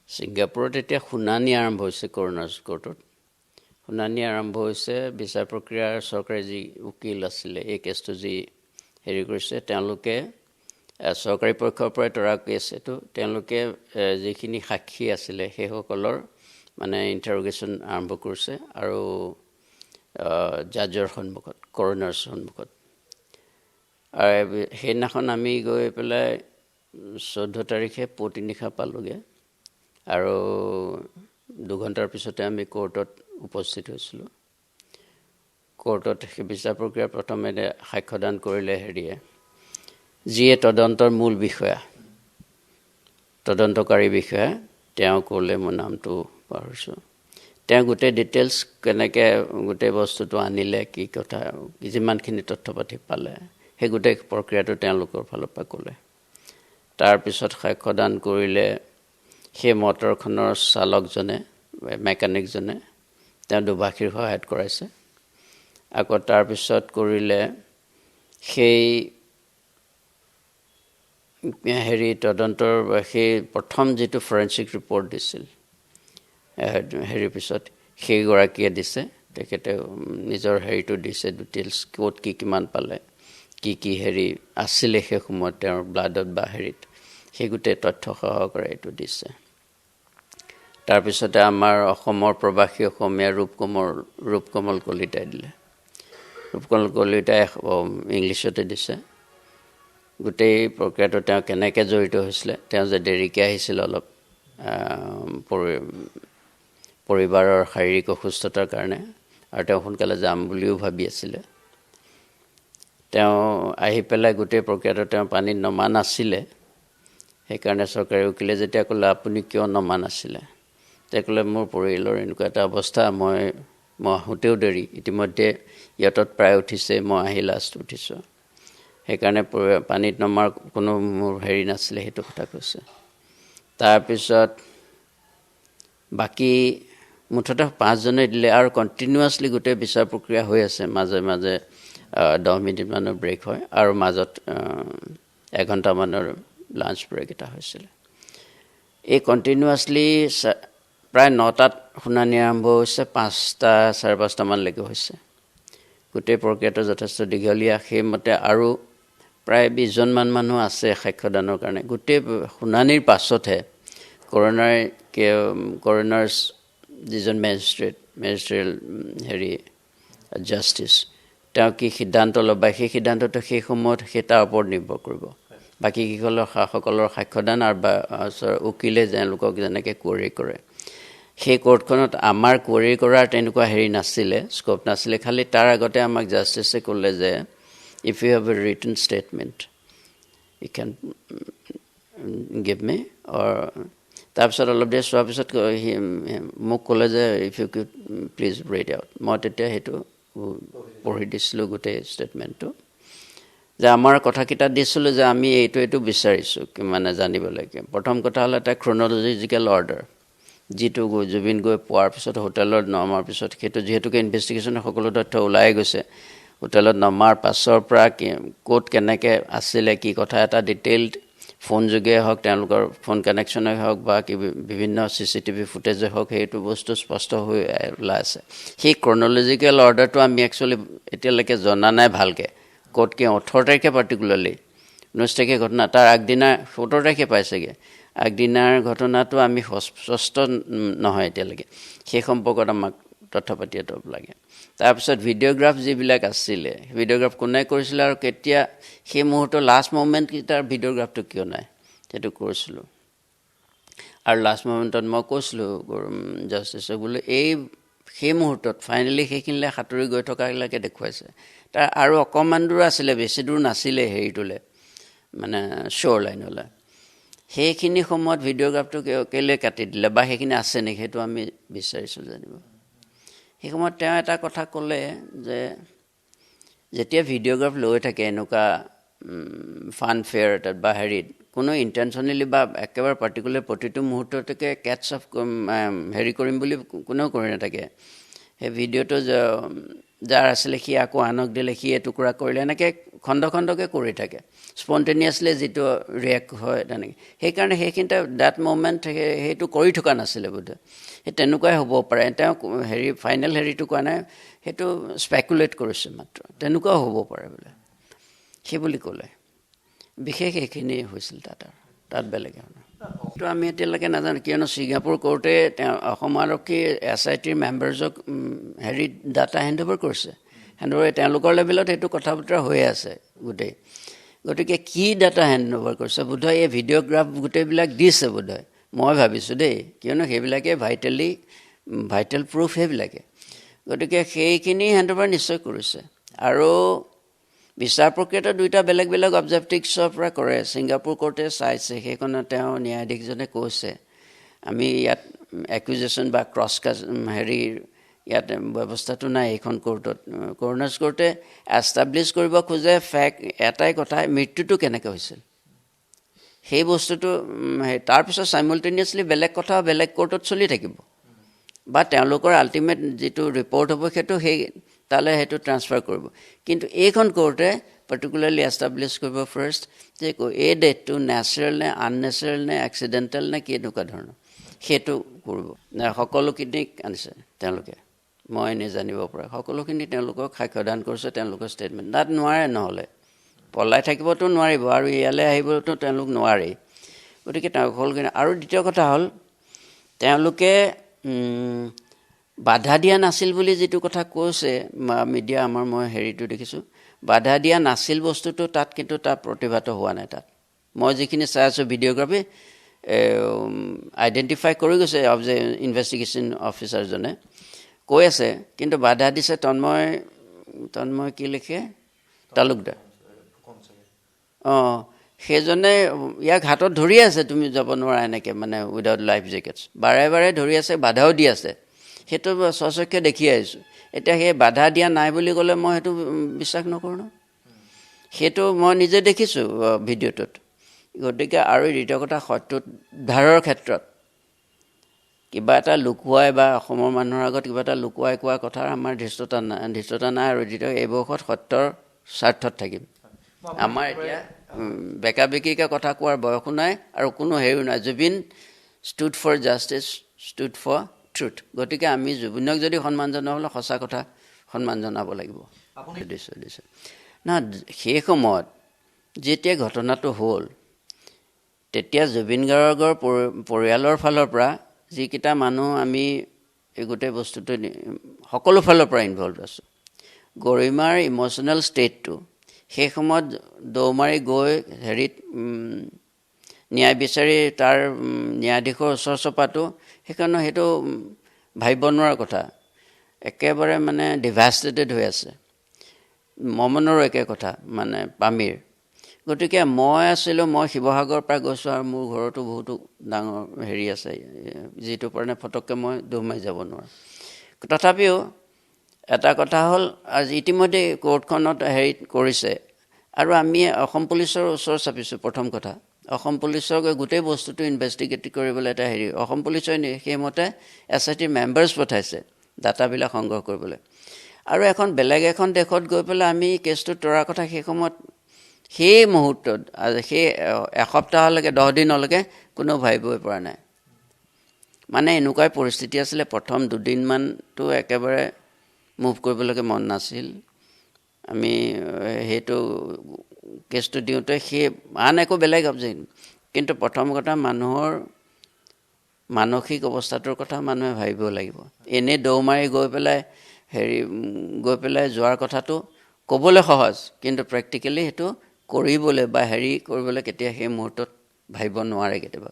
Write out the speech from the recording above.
ছিংগাপুৰত এতিয়া শুনানি আৰম্ভ হৈছে কৰোনাছ কোৰ্টত। শুনানি আৰম্ভ হৈছে বিচাৰ প্ৰক্ৰিয়াৰ চৰকাৰী যি উকিল আছিলে এই কেছটো যি হেৰি কৰিছে তেওঁলোকে চৰকাৰী পক্ষৰ পৰাই তৰা কেছ এইটো তেওঁলোকে যিখিনি সাক্ষী আছিলে সেইসকলৰ মানে ইণ্টাৰোগেশ্যন আৰম্ভ কৰিছে আৰু জাজৰ সন্মুখত কৰোনাৰ সন্মুখত। আৰু সেইদিনাখন আমি গৈ পেলাই 14 তাৰিখে পুৱতি নিশা পালোঁগৈ আৰু 2 ঘণ্টাৰ পিছতে আমি কোৰ্টত উপস্থিত হৈছিলোঁ। কোৰ্টত সেই বিচাৰ প্ৰক্ৰিয়া প্ৰথমে সাক্ষ্যদান কৰিলে হেৰিয়ে যিয়ে তদন্তৰ মূল বিষয়া তদন্তকাৰী বিষয়া তেওঁ ক'লে, মোৰ নামটো পাহৰিছোঁ, তেওঁ গোটেই ডিটেইলছ কেনেকৈ গোটেই বস্তুটো আনিলে, কি কথা, যিমানখিনি তথ্য পাতি পালে সেই গোটেই প্ৰক্ৰিয়াটো তেওঁলোকৰ ফালৰ পৰা ক'লে। তাৰপিছত সাক্ষ্যদান কৰিলে সেই মটৰখনৰ চালকজনে, মেকানিকজনে, তেওঁ দুভাষীৰ সহায়ত কৰাইছে। আকৌ তাৰপিছত কৰিলে সেই তদন্তৰ সেই প্ৰথম যিটো ফৰেনচিক ৰিপৰ্ট দিছিল হেৰিৰ পিছত সেইগৰাকীয়ে দিছে, তেখেতে নিজৰ হেৰিটো দিছে, ডিটেইলছ ক'ত কি কিমান পালে, কি হেৰি আছিলে সেই সময়ত তেওঁৰ ব্লাডত বা হেৰিত, সেই গোটেই তথ্য সহকাৰে এইটো দিছে। তাৰপিছতে আমাৰ অসমৰ প্ৰবাসী অসমীয়া ৰূপকমল কলিতাই দিলে। ৰূপকমল কলিতাই ইংলিছতে দিছে গোটেই প্ৰক্ৰিয়াটো, তেওঁ কেনেকৈ জড়িত হৈছিলে, তেওঁ যে দেৰিকৈ আহিছিল অলপ পৰিবাৰৰ শাৰীৰিক অসুস্থতাৰ কাৰণে, আৰু তেওঁ সোনকালে যাম বুলিও ভাবি আছিলে। তেওঁ আহি পেলাই গোটেই প্ৰক্ৰিয়াটো তেওঁ পানীত নমা নাছিলে। সেইকাৰণে চৰকাৰী উকিলে যেতিয়া ক'লে আপুনি কিয় নমা নাছিলে, তেওঁ ক'লে মোৰ পৰিয়ালৰ এনেকুৱা এটা অৱস্থা, মই আহোঁতেও দেৰি, ইতিমধ্যে ইয়াতত প্ৰায় উঠিছে, মই আহি লাষ্ট উঠিছোঁ, সেইকাৰণে পানীত নমাৰ কোনো মোৰ হেৰি নাছিলে, সেইটো কথা কৈছে। তাৰপিছত বাকী মুঠতে 5 জনে দিলে আৰু কণ্টিনিউৱাছলি গোটেই বিচাৰ প্ৰক্ৰিয়া হৈ আছে। মাজে মাজে 10 মিনিটমানৰ ব্ৰেক হয় আৰু মাজত 1 ঘণ্টামানৰ লাঞ্চ ব্ৰেক এটা হৈছিলে। এই কণ্টিনিউৱাছলি প্ৰায় 9টাত শুনানি আৰম্ভ হৈছে, 5টা 5:30মানলৈকে হৈছে। গোটেই প্ৰক্ৰিয়াটো যথেষ্ট দীঘলীয়া। সেইমতে আৰু প্ৰায় 20জনমান মানুহ আছে সাক্ষ্যদানৰ কাৰণে। গোটেই শুনানিৰ পাছতহে কৰোনাৰ যিজন মেজিষ্ট্ৰেট হেৰি জাষ্টিচ, তেওঁ কি সিদ্ধান্ত ল'ব, সেই সিদ্ধান্তটো সেই সময়ত সেই তাৰ ওপৰত নিৰ্ভৰ কৰিব। বাকীসকলৰ সাক্ষ্যদান আৰু উকিলে তেওঁলোকক যেনেকৈ কুৱেৰি কৰে, সেই কোৰ্টখনত আমাৰ কুৱেৰি কৰাৰ তেনেকুৱা হেৰি নাছিলে, স্ক'প নাছিলে। খালি তাৰ আগতে আমাক জাষ্টিছে ক'লে যে if you have a written statement you can give me. তাৰপিছত অলপ দেৰি চোৱাৰ পিছত মোক ক'লে যে if you could please read out. মই তেতিয়া সেইটো পঢ়ি দিছিলোঁ গোটেই ষ্টেটমেণ্টটো, যে আমাৰ কথাকেইটা দিছিলোঁ যে আমি এইটো বিচাৰিছোঁ মানে জানিব লাগে। প্ৰথম কথা হ'ল এটা ক্ৰনলজিকেল অৰ্ডাৰ, যিটো জুবিন গৈ পোৱাৰ পিছত হোটেলত নমাৰ পিছত, সেইটো যিহেতুকে ইনভেষ্টিগেশ্যনৰ সকলো তথ্য ওলাই গৈছে, হোটেলত নমাৰ পাছৰ পৰা ক'ত কেনেকৈ আছিলে, কি কথা, এটা ডিটেইলড ফোন যোগে হওক, তেওঁলোকৰ ফোন কানেকশ্যনে হওক বা বিভিন্ন CCTV ফুটেজে হওক, সেইটো বস্তু স্পষ্ট হৈ ওলাই আছে। সেই ক্ৰনলজিকেল অৰ্ডাৰটো আমি একচুৱেলি এতিয়ালৈকে জনা নাই ভালকৈ, ক'ত কি 18 তাৰিখে পাৰ্টিকুলাৰলি, 19 তাৰিখে ঘটনা, তাৰ আগদিনা 17 তাৰিখে পাইছেগৈ। আগদিনাৰ ঘটনাটো আমি স্পষ্ট নহয় এতিয়ালৈকে, সেই সম্পৰ্কত আমাক তথ্য পাতি লাগে। তাৰপিছত ভিডিঅ'গ্ৰাফ যিবিলাক আছিলে, ভিডিঅ'গ্ৰাফ কোনে কৰিছিলে আৰু কেতিয়া, সেই মুহূৰ্তৰ লাষ্ট মুমেণ্টকেইটাৰ ভিডিঅ'গ্ৰাফটো কিয় নাই, সেইটো কৰিছিলোঁ। আৰু লাষ্ট মুমেণ্টত মই কৈছিলোঁ জাষ্টিছক, বোলো সেই মুহূৰ্তত ফাইনেলি সেইখিনিলৈ সাঁতুৰি গৈ থকাবিলাকে দেখুৱাইছে। তাৰ আৰু অকণমান দূৰ আছিলে, বেছি দূৰ নাছিলে হেৰিটোলৈ, মানে শ্ব'ৰ লাইনলৈ। সেইখিনি সময়ত ভিডিঅ'গ্ৰাফটো কেলৈ কাটি দিলে বা সেইখিনি আছে নেকি, সেইটো আমি বিচাৰিছোঁ জানিব। সেই সময়ত তেওঁ এটা কথা ক'লে যে যেতিয়া ভিডিঅ'গ্ৰাফ লৈ থাকে এনেকুৱা ফান ফেয়াৰ এটাত বা হেৰিত, কোনো ইণ্টেনশ্যনেলি বা একেবাৰে পাৰ্টিকুলাৰ প্ৰতিটো মুহূৰ্ততে কেটছ অফ হেৰি কৰিম বুলি কোনেও কৰি নাথাকে। সেই ভিডিঅ'টো যাৰ আছিলে সি আকৌ আনক দিলে, সি এটুকুৰা কৰিলে, এনেকৈ খণ্ড খণ্ডকৈ কৰি থাকে, স্পণ্টেনিয়াছলি যিটো ৰিয়েক্ট হয় তেনেকৈ। সেইকাৰণে সেইখিনিতে ডেট মুভমেণ্ট সেইটো কৰি থকা নাছিলে বোধহয়, সেই তেনেকুৱাই হ'ব পাৰে। তেওঁ ফাইনেল হেৰিটো কোৱা নাই, সেইটো স্পেকুলেট কৰিছে মাত্ৰ, তেনেকুৱাও হ'ব পাৰে বোলে, সেই বুলি ক'লে। বিশেষ এইখিনি হৈছিল তাত বেলেগ এইটো আমি এতিয়ালৈকে নাজানো, কিয়নো ছিংগাপুৰ কোৰ্টে তেওঁ অসম আৰক্ষী SITৰ মেম্বাৰ্ছক ডাটা হেণ্ড অভাৰ কৰিছে। তেওঁলোকৰ লেভেলত সেইটো কথা বতৰা হৈ আছে গোটেই। গতিকে কি ডাটা হেণ্ড অভাৰ কৰিছে, বোধহয় এই ভিডিঅ'গ্ৰাফ গোটেইবিলাক দিছে বোধহয়, মই ভাবিছোঁ দেই, কিয়নো সেইবিলাকে ভাইটেল প্ৰুফ সেইবিলাকে। গতিকে সেইখিনি হেণ্ড অভাৰ নিশ্চয় কৰিছে। আৰু বিচাৰ প্ৰক্ৰিয়াটো দুইটা বেলেগ বেলেগ অবজেক্টিভছৰ পৰা কৰে। ছিংগাপুৰ কোৰ্টে চাইছে, সেইখনত তেওঁ ন্যায়াধীশজনে কৈছে আমি ইয়াত একুইজেশ্যন বা ইয়াত ব্যৱস্থাটো নাই এইখন কোৰ্টত। কৰোনাৰ্ছ কোৰ্টে এষ্টাব্লিছ কৰিব খোজে ফেক্ট এটাই কথা, মৃত্যুটো কেনেকৈ হৈছিল সেই বস্তুটো। তাৰপিছত চাইমুলটেনিয়াছলি বেলেগ কথা বেলেগ কোৰ্টত চলি থাকিব, বা তেওঁলোকৰ আল্টিমেট যিটো ৰিপৰ্ট হ'ব সেইটো তালৈ সেইটো ট্ৰান্সফাৰ কৰিব। কিন্তু এইখন কোৰ্টে পাৰ্টিকুলাৰলি এষ্টাব্লিছ কৰিব ফাৰ্ষ্ট যে এই ডেথটো নেচাৰেল নে আননেচাৰেল নে এক্সিডেণ্টেল নে কি এনেকুৱা ধৰণৰ, সেইটো কৰিব। সকলোখিনিক আনিছে তেওঁলোকে, মই নেজানিব পৰা সকলোখিনি তেওঁলোকক সাক্ষ্যদান কৰিছে, তেওঁলোকৰ ষ্টেটমেণ্ট। তাত নোৱাৰে, নহ'লে পলাই থাকিবতো নোৱাৰিব, আৰু ইয়ালৈ আহিবতো তেওঁলোক নোৱাৰেই। গতিকে তেওঁ সকলোখিনি। আৰু দ্বিতীয় কথা হ'ল, তেওঁলোকে বাধা দিয়া নাছিল বুলি যিটো কথা কৈছে মিডিয়া, মই হেৰিটো দেখিছোঁ, বাধা দিয়া নাছিল বস্তুটো তাত কিন্তু তাৰ প্ৰতিভাত হোৱা নাই। তাত মই যিখিনি চাই আছোঁ ভিডিঅ'গ্ৰাফী আইডেণ্টিফাই কৰি গৈছে ইনভেষ্টিগেশ্যন অফিচাৰজনে, কৈ আছে, কিন্তু বাধা দিছে তন্ময় কি লিখে, তালুকদাৰ। সেইজনে ইয়াক হাতত ধৰি আছে, তুমি যাব নোৱাৰা এনেকৈ, মানে উইদাউট লাইফ জেকেটছ বাৰে বাৰে ধৰি আছে, বাধাও দি আছে। সেইটো স্বচক্ষে দেখি আহিছোঁ। এতিয়া সেই বাধা দিয়া নাই বুলি ক'লে মই সেইটো বিশ্বাস নকৰোঁ ন, সেইটো মই নিজে দেখিছোঁ ভিডিঅ'টোত। গতিকে আৰু দ্বিতীয় কথা, সত্যোদ্ধাৰৰ ক্ষেত্ৰত কিবা এটা লুকুৱাই বা অসমৰ মানুহৰ আগত কিবা এটা লুকুৱাই কোৱা কথাৰ আমাৰ ধৃষ্টতা নাই। আৰু দ্বিতীয়, এই বয়সত সত্যৰ স্বাৰ্থত থাকিম। আমাৰ এতিয়া বেকা বেকিকৈ কথা কোৱাৰ বয়সো নাই আৰু কোনো হেৰিও নাই। Zubeen stood for justice, stood for truth. গতিকে আমি জুবিনক যদি সন্মান জনাব হ'লে সঁচা কথা সন্মান জনাব লাগিব। দিছোঁ না, সেই সময়ত যেতিয়া ঘটনাটো হ'ল, তেতিয়া জুবিন গাৰ্গৰ পৰিয়ালৰ ফালৰ পৰা যিকেইটা মানুহ আমি এই গোটেই বস্তুটো সকলো ফালৰ পৰা ইনভলভ আছোঁ, গৰিমাৰ ইম'চনেল ষ্টেটটো সেই সময়ত দৌমাৰি গৈ ন্যায় বিচাৰি তাৰ ন্যায়াধীশৰ ওচৰ চপাটো, সেইটো ভাবিব নোৱাৰা কথা। একেবাৰে মানে ডিভাষ্টেটেড হৈ আছে। মমনৰো একে কথা, মানে পামীৰ। গতিকে মই শিৱসাগৰৰ পৰা গৈছোঁ, আৰু মোৰ ঘৰতো বহুতো ডাঙৰ আছে, যিটো কাৰণে ফটককৈ মই দৌমাৰি যাব নোৱাৰোঁ। তথাপিও এটা কথা হ'ল, আজি ইতিমধ্যে কোৰ্টখনত কৰিছে, আৰু আমি অসম পুলিচৰ ওচৰ চাপিছোঁ। প্ৰথম কথা, অসম পুলিচক গোটেই বস্তুটো ইনভেষ্টিগেট কৰিবলৈ এটা অসম পুলিচে সেইমতে SIT মেম্বাৰ্ছ পঠাইছে ডাটাবিলাক সংগ্ৰহ কৰিবলৈ। আৰু বেলেগ এখন দেশত গৈ পেলাই আমি কেছটো তৰাৰ কথা সেই সময়ত, সেই মুহূৰ্তত, সেই এসপ্তাহলৈকে 10 দিনলৈকে কোনেও ভাবিবই পৰা নাই। মানে এনেকুৱাই পৰিস্থিতি আছিলে। প্ৰথম 2 দিনমানটো একেবাৰে মুভ কৰিবলৈকে মন নাছিল। আমি সেইটো কেছটো দিওঁতে আন একো বেলেগ অবজেক্ট, কিন্তু প্ৰথম কথা মানুহৰ মানসিক অৱস্থাটোৰ কথা মানুহে ভাবিব লাগিব। এনেই দৌমাৰি গৈ পেলাই যোৱাৰ কথাটো ক'বলৈ সহজ, কিন্তু প্ৰেক্টিকেলি সেইটো কৰিবলৈ বা কৰিবলৈ কেতিয়া সেই মুহূৰ্তত ভাবিব নোৱাৰে কেতিয়াবা।